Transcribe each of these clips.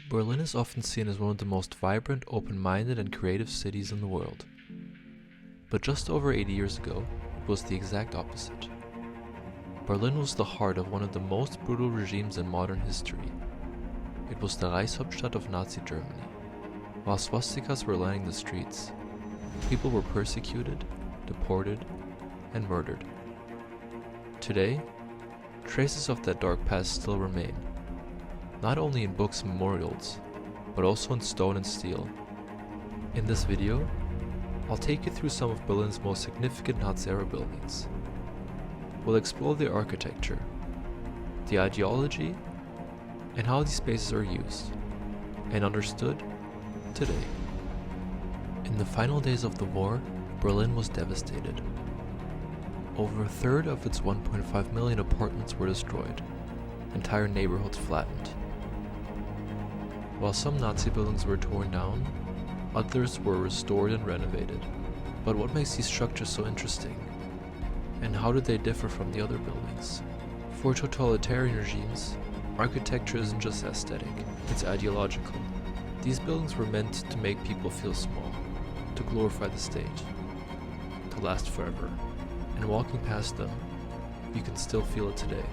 Berlin is often seen as one of the most vibrant, open-minded and creative cities in the world. But just over 80 years ago, it was the exact opposite. Berlin was the heart of one of the most brutal regimes in modern history. It was the Reichshauptstadt of Nazi Germany. While swastikas were lining the streets, people were persecuted, deported, and murdered. Today, traces of that dark past still remain, not only in books and memorials, but also in stone and steel. In this video, I'll take you through some of Berlin's most significant Nazi-era buildings. We'll explore the architecture, the ideology, and how these spaces are used and understood today. In the final days of the war, Berlin was devastated. Over a third of its 1.5 million apartments were destroyed, entire neighborhoods flattened. While some Nazi buildings were torn down, others were restored and renovated. But what makes these structures so interesting? And how do they differ from the other buildings? For totalitarian regimes, architecture isn't just aesthetic, it's ideological. These buildings were meant to make people feel small, to glorify the state, to last forever. And walking past them, you can still feel it today.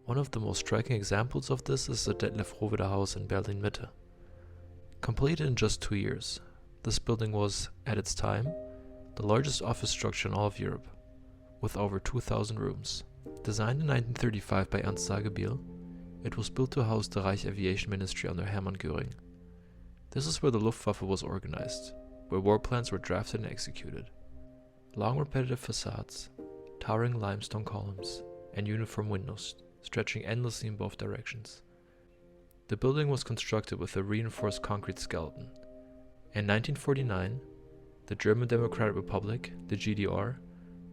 One of the most striking examples of this is the Detlev-Rohwedder house in Berlin-Mitte. Completed in just 2 years, this building was, at its time, the largest office structure in all of Europe, with over 2,000 rooms. Designed in 1935 by Ernst Sagebiel, it was built to house the Reich Aviation Ministry under Hermann Göring. This is where the Luftwaffe was organized, where war plans were drafted and executed. Long repetitive facades, towering limestone columns, and uniform windows stretching endlessly in both directions. The building was constructed with a reinforced concrete skeleton. In 1949, the German Democratic Republic, the GDR,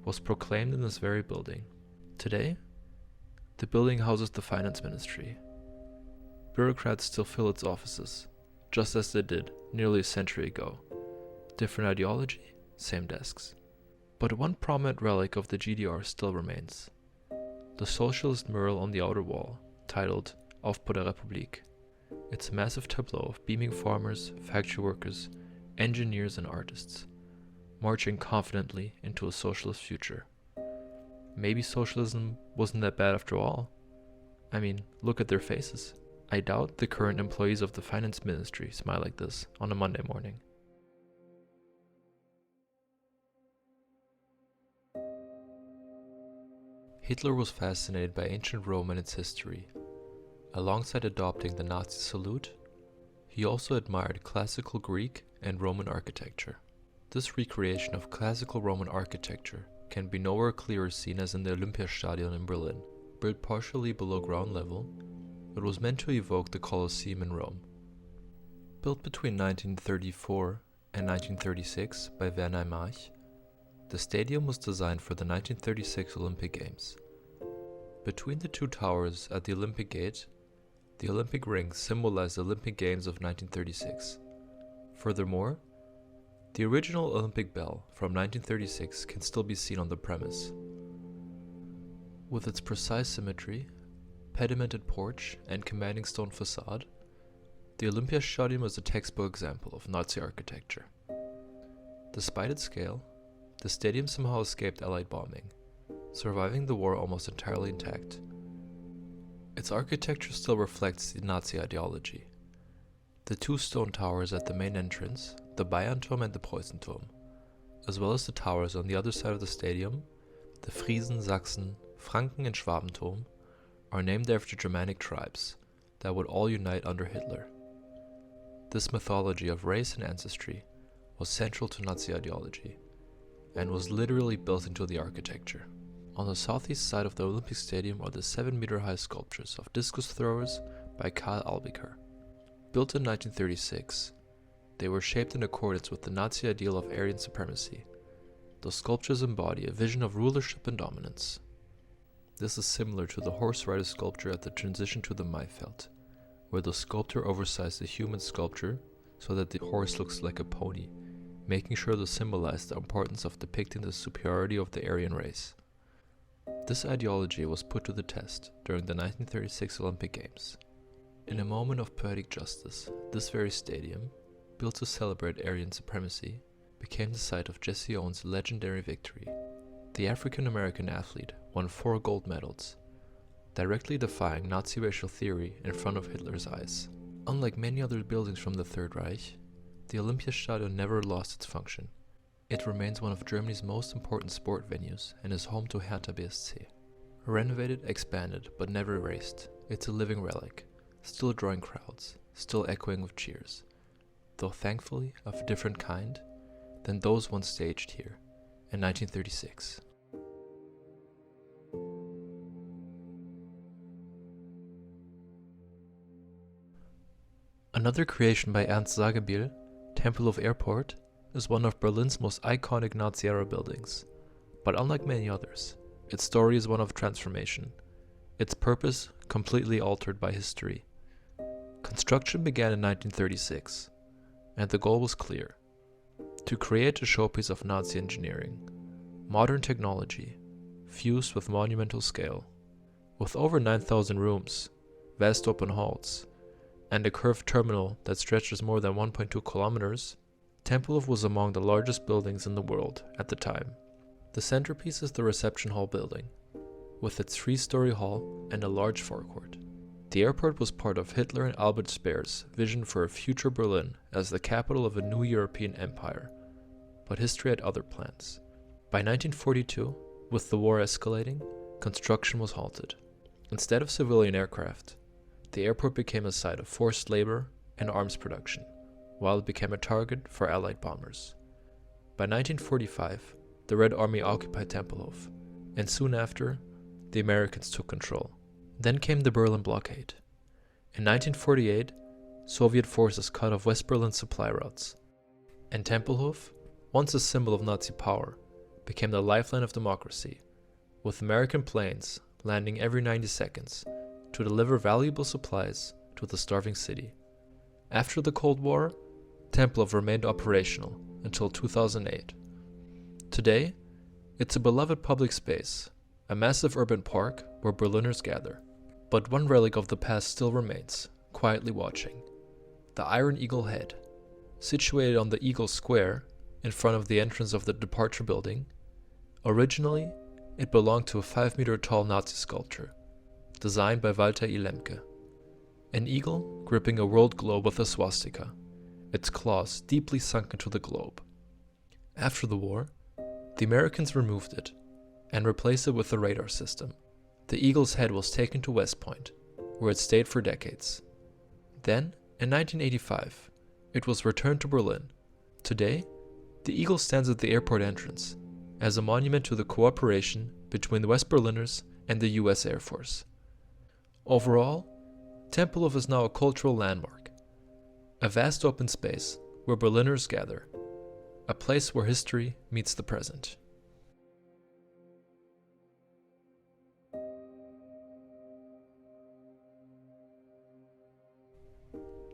was proclaimed in this very building. Today, the building houses the Finance Ministry. Bureaucrats still fill its offices, just as they did nearly a century ago. Different ideology, same desks. But one prominent relic of the GDR still remains: the socialist mural on the outer wall, titled Aufbau der Republik. It's a massive tableau of beaming farmers, factory workers, engineers and artists, marching confidently into a socialist future. Maybe socialism wasn't that bad after all. I mean, look at their faces. I doubt the current employees of the Finance Ministry smile like this on a Monday morning. Hitler was fascinated by ancient Rome and its history. Alongside adopting the Nazi salute, he also admired classical Greek and Roman architecture. This recreation of classical Roman architecture can be nowhere clearer seen as in the Olympiastadion in Berlin. Built partially below ground level, it was meant to evoke the Colosseum in Rome. Built between 1934 and 1936 by Werner March, the stadium was designed for the 1936 Olympic Games. Between the two towers at the Olympic Gate, the Olympic ring symbolized the Olympic Games of 1936. Furthermore, the original Olympic bell from 1936 can still be seen on the premise. With its precise symmetry, pedimented porch, and commanding stone facade, the Olympiastadion is a textbook example of Nazi architecture. Despite its scale, the stadium somehow escaped Allied bombing, surviving the war almost entirely intact. Its architecture still reflects the Nazi ideology. The two stone towers at the main entrance, the Bayernturm and the Preußenturm, as well as the towers on the other side of the stadium, the Friesen, Sachsen, Franken and Schwabenturm, are named after Germanic tribes that would all unite under Hitler. This mythology of race and ancestry was central to Nazi ideology and was literally built into the architecture. On the southeast side of the Olympic Stadium are the 7-meter-high sculptures of discus throwers by Karl Albiker. Built in 1936, they were shaped in accordance with the Nazi ideal of Aryan supremacy. The sculptures embody a vision of rulership and dominance. This is similar to the horse rider sculpture at the transition to the Maifeld, where the sculptor oversized the human sculpture so that the horse looks like a pony making sure to symbolize the importance of depicting the superiority of the Aryan race. This ideology was put to the test during the 1936 Olympic Games. In a moment of poetic justice, this very stadium, built to celebrate Aryan supremacy, became the site of Jesse Owens' legendary victory. The African-American athlete won 4 gold medals, directly defying Nazi racial theory in front of Hitler's eyes. Unlike many other buildings from the Third Reich, the Olympiastadion never lost its function. It remains one of Germany's most important sport venues and is home to Hertha BSC. Renovated, expanded, but never erased, it's a living relic, still drawing crowds, still echoing with cheers, though thankfully of a different kind than those once staged here in 1936. Another creation by Ernst Sagebiel, Tempelhof Airport, is one of Berlin's most iconic Nazi-era buildings. But unlike many others, its story is one of transformation, its purpose completely altered by history. Construction began in 1936, and the goal was clear: to create a showpiece of Nazi engineering, modern technology, fused with monumental scale. With over 9,000 rooms, vast open halls, and a curved terminal that stretches more than 1.2 kilometers, Tempelhof was among the largest buildings in the world at the time. The centerpiece is the reception hall building, with its 3-story hall and a large forecourt. The airport was part of Hitler and Albert Speer's vision for a future Berlin as the capital of a new European empire, but history had other plans. By 1942, with the war escalating, construction was halted. Instead of civilian aircraft, the airport became a site of forced labor and arms production, while it became a target for Allied bombers. By 1945, the Red Army occupied Tempelhof, and soon after, the Americans took control. Then came the Berlin blockade. In 1948, Soviet forces cut off West Berlin's supply routes, and Tempelhof, once a symbol of Nazi power, became the lifeline of democracy, with American planes landing every 90 seconds to deliver valuable supplies to the starving city. After the Cold War, Tempelhof remained operational until 2008. Today, it's a beloved public space, a massive urban park where Berliners gather. But one relic of the past still remains, quietly watching: the Iron Eagle head. Situated on the Eagle Square, in front of the entrance of the departure building, originally it belonged to a 5-meter tall Nazi sculpture, designed by Walter E. Lemke. An eagle gripping a world globe with a swastika, its claws deeply sunk into the globe. After the war, the Americans removed it and replaced it with a radar system. The eagle's head was taken to West Point, where it stayed for decades. Then, in 1985, it was returned to Berlin. Today, the eagle stands at the airport entrance as a monument to the cooperation between the West Berliners and the US Air Force. Overall, Tempelhof is now a cultural landmark, a vast open space where Berliners gather, a place where history meets the present.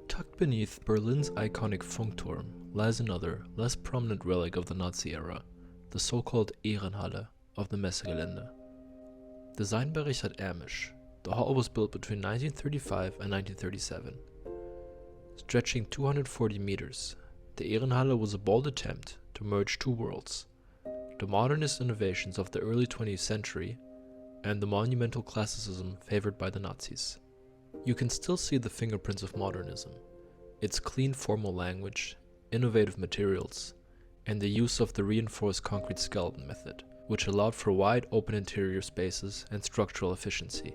Tucked beneath Berlin's iconic Funkturm lies another, less prominent relic of the Nazi era, the so-called Ehrenhalle of the Messegelände. Designed by Richard Ermisch, the hall was built between 1935 and 1937. Stretching 240 meters, the Ehrenhalle was a bold attempt to merge two worlds: the modernist innovations of the early 20th century and the monumental classicism favored by the Nazis. You can still see the fingerprints of modernism, its clean formal language, innovative materials, and the use of the reinforced concrete skeleton method, which allowed for wide open interior spaces and structural efficiency.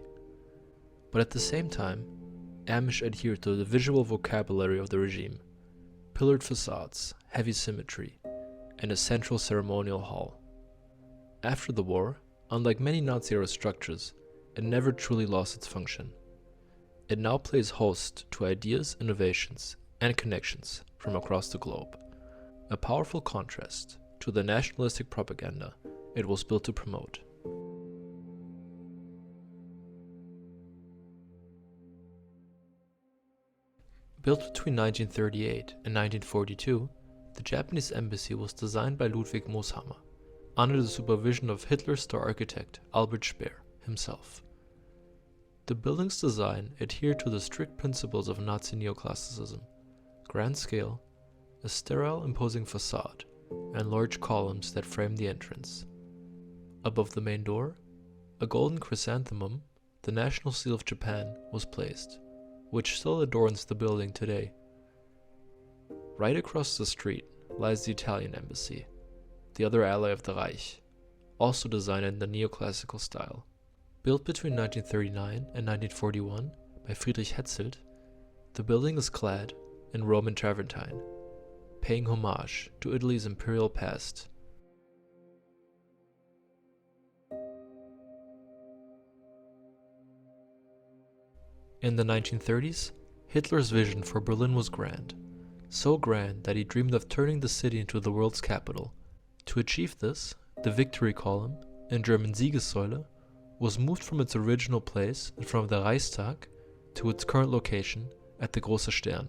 But at the same time, Ermisch adhered to the visual vocabulary of the regime: pillared facades, heavy symmetry, and a central ceremonial hall. After the war, unlike many Nazi-era structures, it never truly lost its function. It now plays host to ideas, innovations, and connections from across the globe, a powerful contrast to the nationalistic propaganda it was built to promote. Built between 1938 and 1942, The Japanese embassy was designed by Ludwig Moshammer, under the supervision of Hitler's star architect Albert Speer himself. The building's design adhered to the strict principles of Nazi neoclassicism: grand scale, a sterile, imposing facade, and large columns that framed the entrance. Above the main door, a golden chrysanthemum, the national seal of Japan, was placed, which still adorns the building today. Right across the street lies the Italian embassy, the other ally of the Reich, also designed in the neoclassical style. Built between 1939 and 1941 by Friedrich Hetzelt, the building is clad in Roman travertine, paying homage to Italy's imperial past. In the 1930s, Hitler's vision for Berlin was grand, so grand that he dreamed of turning the city into the world's capital. To achieve this, the Victory Column, in German Siegessäule, was moved from its original place in front of the Reichstag to its current location at the Große Stern.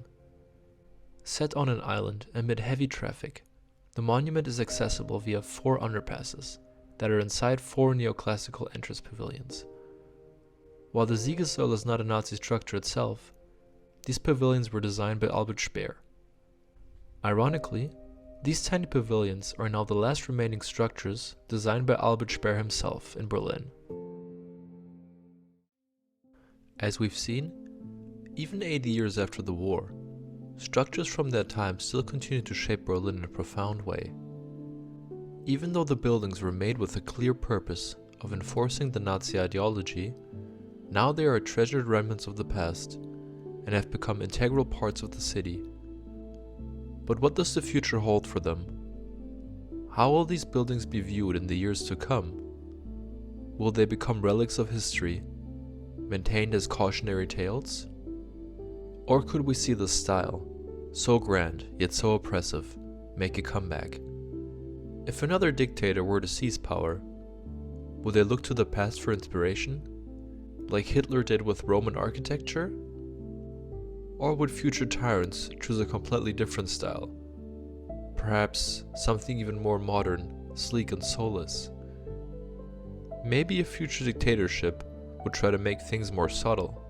Set on an island amid heavy traffic, the monument is accessible via 4 underpasses that are inside 4 neoclassical entrance pavilions. While the Siegessäule is not a Nazi structure itself, these pavilions were designed by Albert Speer. Ironically, these tiny pavilions are now the last remaining structures designed by Albert Speer himself in Berlin. As we've seen, even 80 years after the war, structures from that time still continue to shape Berlin in a profound way. Even though the buildings were made with a clear purpose of enforcing the Nazi ideology, now they are treasured remnants of the past and have become integral parts of the city. But what does the future hold for them? How will these buildings be viewed in the years to come? Will they become relics of history, maintained as cautionary tales? Or could we see the style, so grand yet so oppressive, make a comeback? If another dictator were to seize power, would they look to the past for inspiration, like Hitler did with Roman architecture? Or would future tyrants choose a completely different style? Perhaps something even more modern, sleek and soulless. Maybe a future dictatorship would try to make things more subtle,